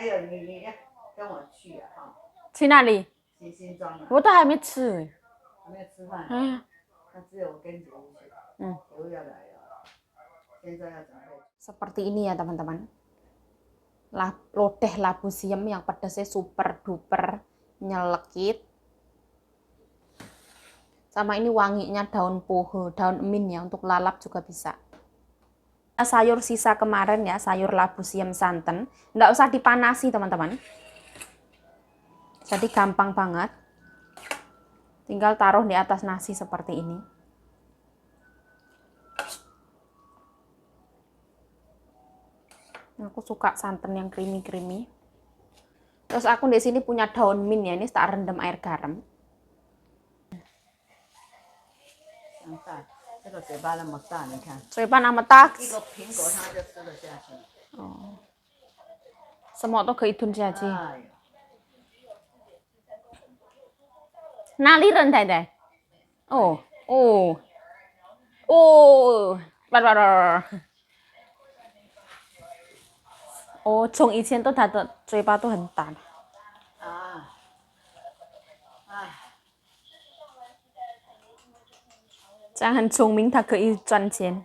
哎呦，你要跟我去啊哈？去哪里？去新庄啊。我都还没吃。还没有吃饭。嗯。那只有我跟姐夫去。姐夫要来了，现在要准备。Seperti ini ya teman-teman. Lodeh labu siam yang pedasnya super duper nyelekit. Sama ini wanginya daun poho, daun emin ya, untuk lalap juga bisa. Sayur sisa kemarin ya, sayur labu siam santan, nggak usah dipanasi teman-teman. Jadi gampang banget. Tinggal taruh di atas nasi seperti ini. Aku suka santan yang creamy-creamy. Terus aku di sini punya daun mint ya, ini tak rendam air garam. 这个嘴巴那么大，你看。嘴巴那么大。一个苹果它就吃得下去。哦。semua都可以吞下去。哪里人太太？哦哦哦，哦，从以前他的嘴巴都很大。啊。这样很聪明，他可以赚钱，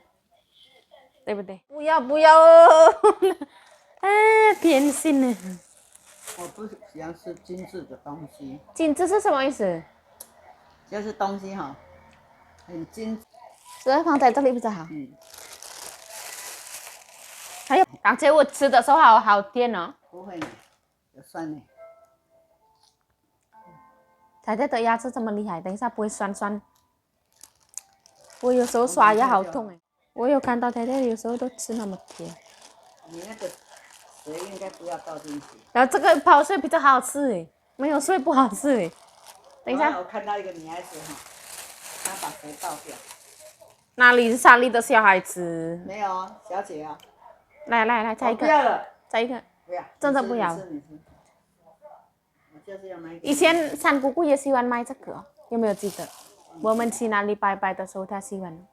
对不对？不要不要哦！哎，偏心呢。我不喜欢吃精致的东西。精致是什么意思？就是东西哈，很精致。所以放在这里比较好。还有，而且我吃的时候好甜哦。不会呢，有酸呢。太太的牙齿这么厉害，等一下不会酸酸。我有时候刷牙好痛哎。我有看到太太有时候都吃那么甜。你那个水应该不要倒进去。然后这个泡水比较好吃哎，没有水不好吃哎。等一下。我看到一个女孩子哈，她把水倒掉。哪里是山里的小孩子？没有啊，小姐啊。来，再一个。不要了。再一个。不要。真的不要。你吃。我就是要买一个。以前三姑姑也喜欢买这个，有没有记得？我们去哪里拜拜的时候，她喜欢。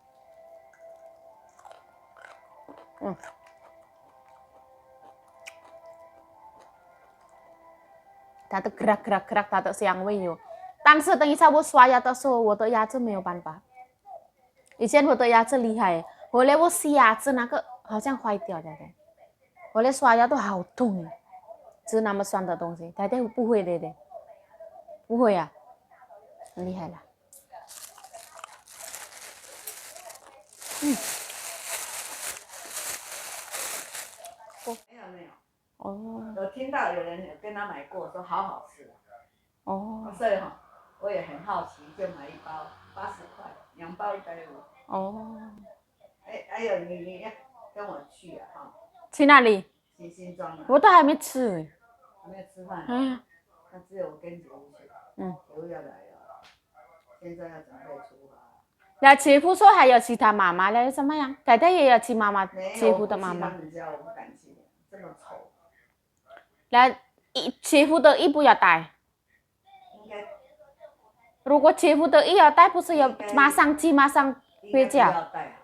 它的gerak，它的香味有。但是等一下我刷牙的时候，我的牙齿没有办法。以前我的牙齿厉害，后来我洗牙齿那个好像坏掉了，后来刷牙都好痛，吃那么酸的东西。太太不会的，不会啊，很厉害了。没有。哦。有听到有人有跟他买过，说好好吃。哦。所以哈，我也很好奇，就买一包80块，2包150。哦。哎呦，你要跟我去啊哈？去哪里？去新庄啊。我都还没吃。还没有吃饭。那只有我跟姐夫去。姐夫要来了，现在要准备出发。那姐夫说还有其他妈妈嘞，怎么样？太太也有去妈妈，姐夫的妈妈。他们家我不敢去，这么丑。那姐夫的衣不要带。应该。如果姐夫的衣要带，不是要马上寄马上回家？不要带。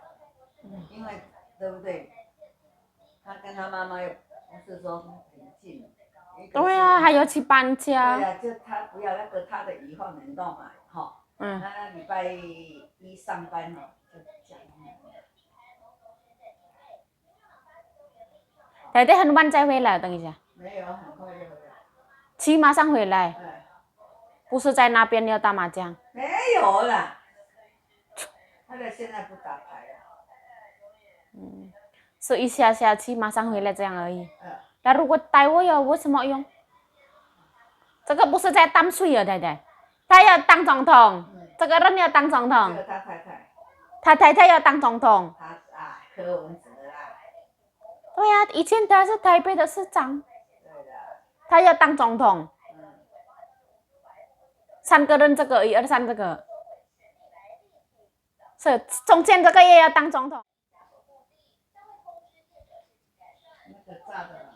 因为对不对？他跟他妈妈又不是说很近。对啊，还要去搬家。对啊，就他不要那个他的以后能弄嘛，哈。他礼拜1上班哦，就讲。太太很晚才回来，等一下。没有，很快就回来。骑马上回来。不是在那边要打麻将。没有啦，他的现在不打牌了。是一下下去马上回来这样而已。那如果带我有为什么用？这个不是在当水啊，太太。他要当总统，这个人要当总统。这个他太太。他太太要当总统。柯文哲啦。对呀，以前他是台北的市长。对的。他要当总统。3个人，这个1、2、3这个。是中间这个也要当总统。那个炸的，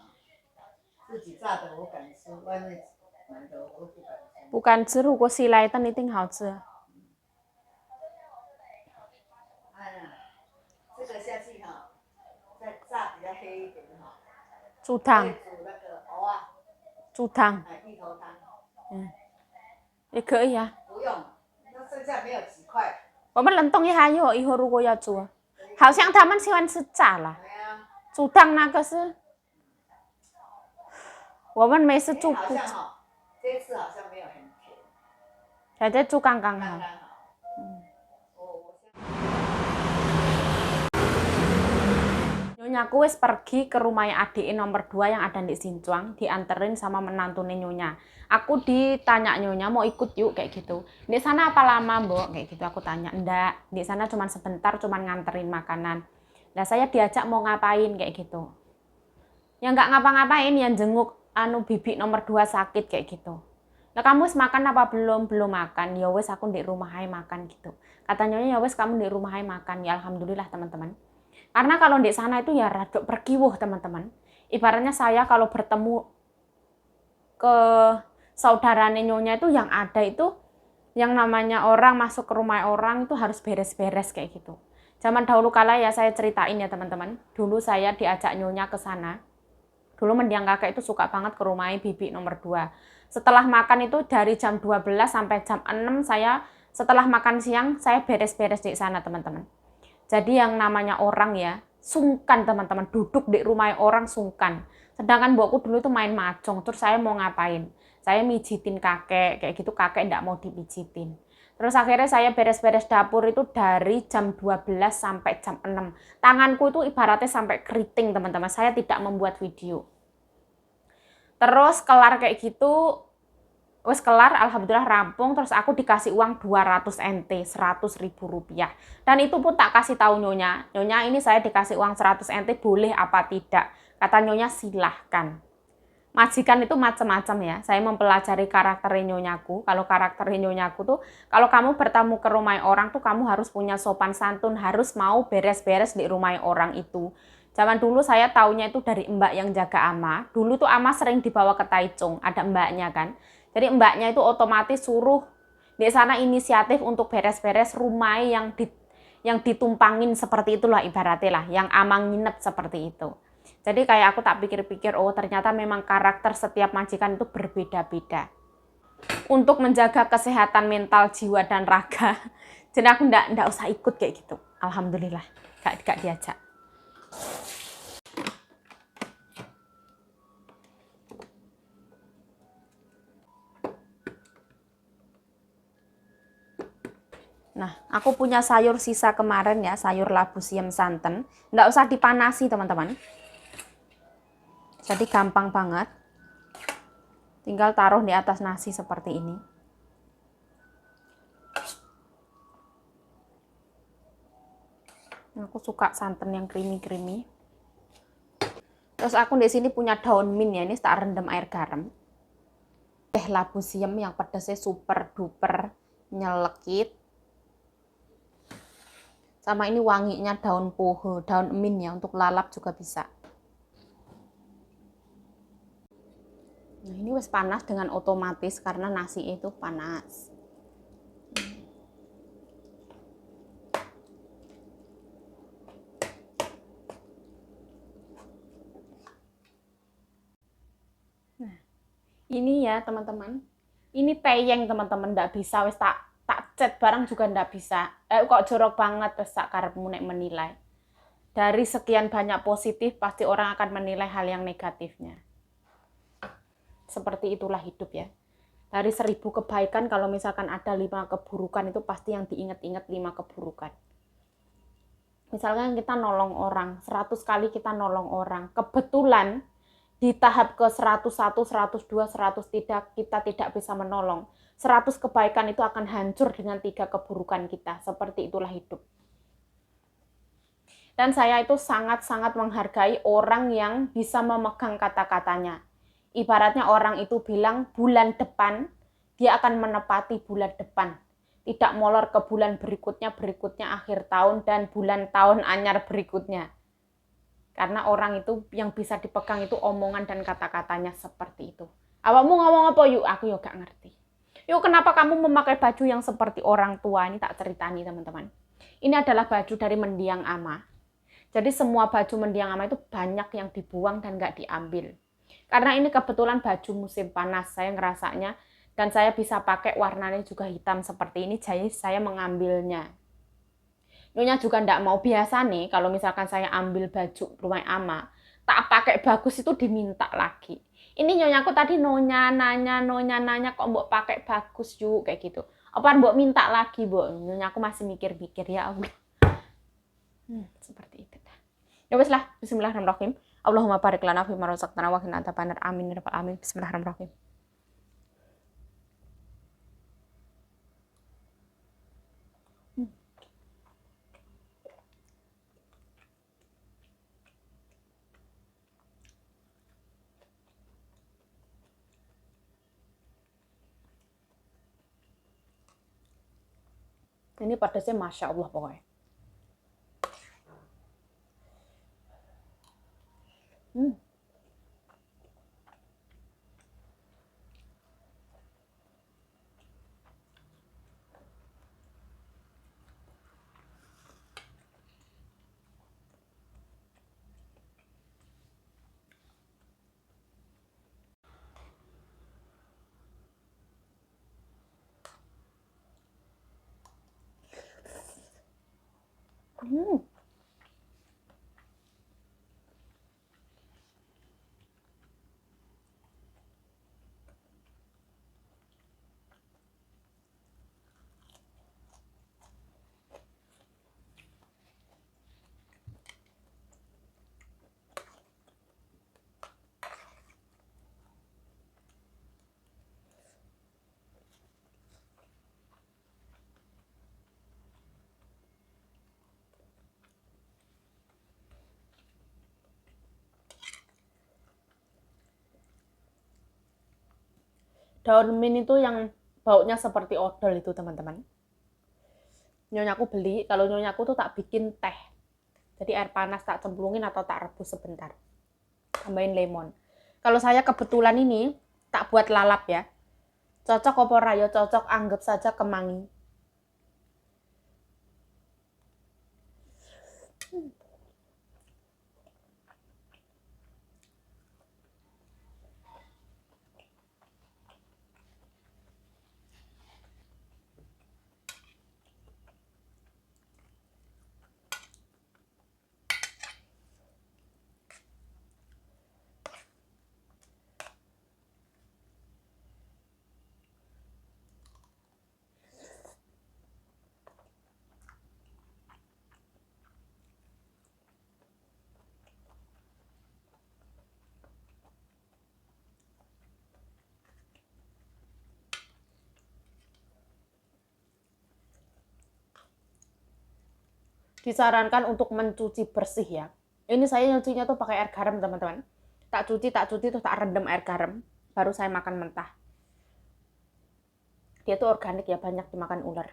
自己炸的我敢吃，外面买的我不敢吃。不敢吃，如果西来但一定好吃。哎呀，这个下去哈，再炸比较黑一点哈。煮汤。煮那个藕啊。猪汤，芋头汤。也可以啊。不用，那剩下没有几块。我们冷冻一下以后如果要煮，好像他们喜欢吃炸了。对呀。猪汤那个是，我们没事煮。好像哈，这次好像没有很甜。saya煮刚刚好。Nyonya aku wis pergi ke rumahnya adik nomor 2 yang ada di Sincuang, dianterin sama menantunya Nyonya. Aku ditanya Nyonya mau ikut yuk kayak gitu. Di sana apa lama, Mbok? Kayak gitu aku tanya. Enggak, di sana cuma sebentar, cuma nganterin makanan. Nah, saya diajak mau ngapain kayak gitu. Ya nggak ngapa-ngapain, yang jenguk bibi nomor 2 sakit kayak gitu. Nah, kamu wis makan apa belum? Belum makan. Ya wis aku di rumah aja makan gitu. Kata Nyonya, ya wis kamu di rumah aja makan. Ya alhamdulillah teman-teman. Karena kalau di sana itu ya rada perkiwuh teman-teman. Ibaratnya saya kalau bertemu ke saudara Nyonya itu yang ada itu yang namanya orang masuk ke rumah orang itu harus beres-beres kayak gitu. Zaman dahulu kala ya saya ceritain ya teman-teman. Dulu saya diajak Nyonya ke sana. Dulu mendiang kakek itu suka banget ke rumah bibi nomor 2. Setelah makan itu dari jam 12 sampai jam 6 saya setelah makan siang saya beres-beres di sana teman-teman. Jadi yang namanya orang ya, sungkan teman-teman, duduk di rumah orang sungkan. Sedangkan mbokku dulu itu main macong, terus saya mau ngapain? Saya mijitin kakek, kayak gitu kakek enggak mau dipijitin. Terus akhirnya saya beres-beres dapur itu dari jam 12 sampai jam 6. Tanganku itu ibaratnya sampai keriting teman-teman, saya tidak membuat video. Terus kelar kayak gitu, wes kelar, alhamdulillah rampung, terus aku dikasih uang 200 NT, 100.000 rupiah. Dan itu pun tak kasih tahu Nyonya. Nyonya ini saya dikasih uang 100 NT, boleh apa tidak? Kata Nyonya silahkan. Majikan itu macam-macam ya. Saya mempelajari karakter Nyonyaku. Kalau karakter Nyonyaku tuh, kalau kamu bertamu ke rumah orang tuh kamu harus punya sopan santun, harus mau beres-beres di rumah orang itu. Zaman dulu saya taunya itu dari mbak yang jaga ama. Dulu tuh ama sering dibawa ke Taichung, ada mbaknya kan. Jadi mbaknya itu otomatis suruh di sana inisiatif untuk beres-beres rumah yang ditumpangin seperti itulah ibaratnya lah, yang amang nginep seperti itu. Jadi kayak aku tak pikir-pikir, oh ternyata memang karakter setiap majikan itu berbeda-beda. Untuk menjaga kesehatan mental, jiwa, dan raga. Jadi aku nggak usah ikut kayak gitu. Alhamdulillah, gak diajak. Nah, aku punya sayur sisa kemarin ya, sayur labu siam santen. Nggak usah dipanasi, teman-teman. Jadi gampang banget. Tinggal taruh di atas nasi seperti ini. Aku suka santan yang creamy-creamy. Terus aku di sini punya daun mint ya, ini tak rendam air garam. Labu siam yang pedasnya super duper nyelekit. Sama ini wanginya daun poho, daun mint ya, untuk lalap juga bisa. Nah, ini wes panas dengan otomatis karena nasi itu panas. Nah, ini ya teman-teman. Ini teyeng teman-teman, nggak bisa wes tak cet barang juga ndak bisa. Kok jorok banget terus sak karepmu nek menilai. Dari sekian banyak positif pasti orang akan menilai hal yang negatifnya. Seperti itulah hidup ya. Dari 1000 kebaikan kalau misalkan ada 5 keburukan itu pasti yang diingat-ingat 5 keburukan. Misalkan kita nolong orang, 100 kali kita nolong orang, kebetulan di tahap ke 101, 102, 100 kita tidak bisa menolong. 100 kebaikan itu akan hancur dengan 3 keburukan kita. Seperti itulah hidup. Dan saya itu sangat-sangat menghargai orang yang bisa memegang kata-katanya. Ibaratnya orang itu bilang bulan depan, dia akan menepati bulan depan. Tidak molor ke bulan berikutnya akhir tahun, dan bulan tahun anyar berikutnya. Karena orang itu yang bisa dipegang itu omongan dan kata-katanya seperti itu. Awakmu ngomong apa yuk? Aku yuk gak ngerti. Yuk kenapa kamu memakai baju yang seperti orang tua? Ini tak ceritani teman-teman. Ini adalah baju dari mendiang ama. Jadi semua baju mendiang ama itu banyak yang dibuang dan gak diambil. Karena ini kebetulan baju musim panas, saya ngerasanya, dan saya bisa pakai warnanya juga hitam seperti ini, jadi saya mengambilnya. Nyonya juga ndak mau, biasa nih kalau misalkan saya ambil baju rumah ama, tak pakai bagus itu diminta lagi. Ini nyonyaku tadi nonya nanya kok mbok pakai bagus yuk kayak gitu. Apa mbok minta lagi, mbok? Nyonyaku masih mikir-mikir ya Allah. Seperti itu. Ya wes lah, bismillahirrahmanirrahim. Allahumma barik lana fi ma razaqtana wa qina adzabannar. Amin ya rabbal alamin. Bismillahirrahmanirrahim. Ini pedasnya Masya Allah pokoknya. Daun mint itu yang baunya seperti odol itu teman-teman. Nyonyaku beli, kalau nyonyaku tuh tak bikin teh. Jadi air panas tak cemplungin atau tak rebus sebentar. Tambahin lemon. Kalau saya kebetulan ini tak buat lalap ya. Cocok apa rayo cocok, anggap saja kemangi. Disarankan untuk mencuci bersih ya. Ini saya nyucinya tuh pakai air garam teman-teman. Tak cuci tuh tak rendam air garam, baru saya makan mentah. Dia tuh organik ya, banyak dimakan ular.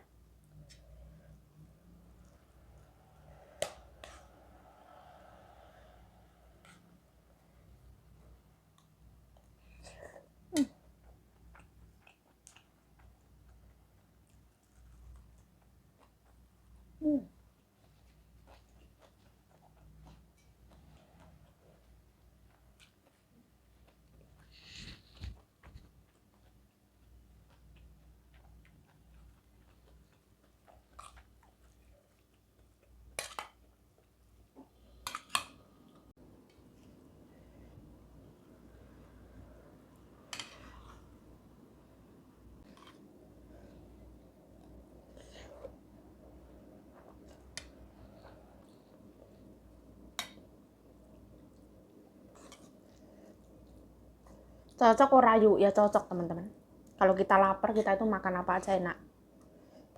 Cocok kok rayu, ya cocok teman-teman. Kalau kita lapar, kita itu makan apa aja enak.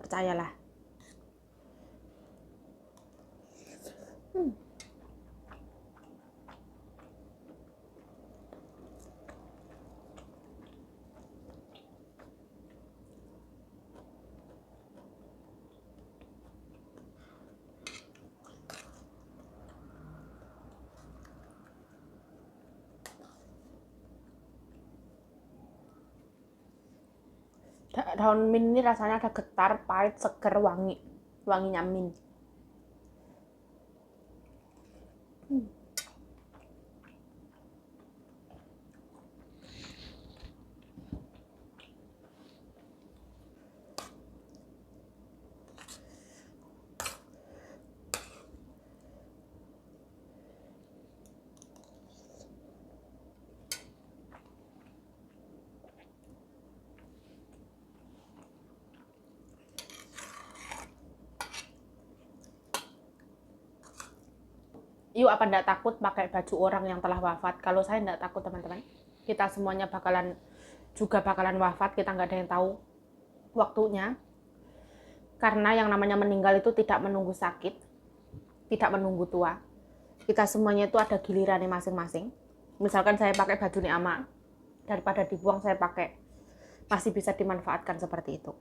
Percayalah. Daun mint ini rasanya ada getar, pahit, seger, wangi. Wanginya mint. Yuk, apa ndak takut pakai baju orang yang telah wafat? Kalau saya ndak takut teman-teman. Kita semuanya bakalan wafat, kita nggak ada yang tahu waktunya. Karena yang namanya meninggal itu tidak menunggu sakit, tidak menunggu tua. Kita semuanya itu ada gilirannya masing-masing. Misalkan saya pakai baju nih ama, daripada dibuang saya pakai, masih bisa dimanfaatkan seperti itu.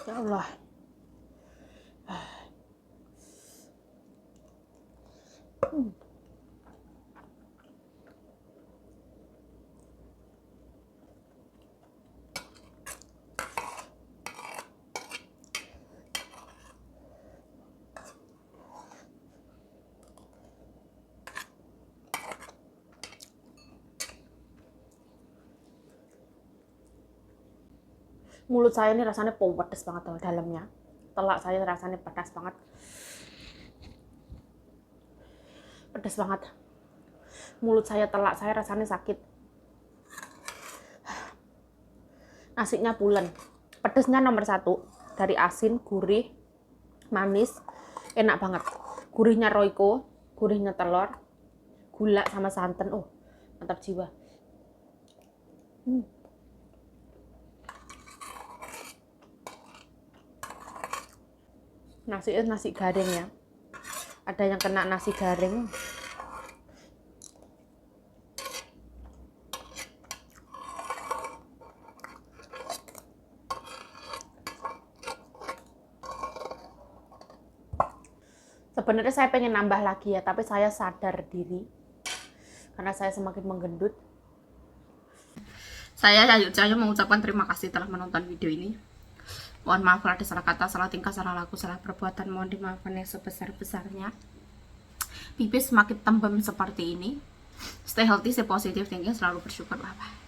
Ya Allah. Mulut saya ini rasanya pedes banget tuh dalamnya. Telak saya rasanya pedas banget. Pedas banget. Mulut saya, telak saya rasanya sakit. Nasinya pulen. Pedesnya nomor 1. Dari asin, gurih, manis, enak banget. Gurihnya Royco, gurihnya telur, gula sama santan. Oh, mantap jiwa. Nasi garing ya. Ada yang kena nasi garing. Sebenarnya saya pengen nambah lagi ya, tapi saya sadar diri karena saya semakin menggendut. Saya mengucapkan terima kasih telah menonton video ini. Mohon maaf kalau ada salah kata, salah tingkah, salah laku, salah perbuatan. Mohon dimaafkan yang sebesar-besarnya. Pipi semakin tembem seperti ini. Stay healthy, stay positive, thinking, selalu bersyukur. Bye-bye.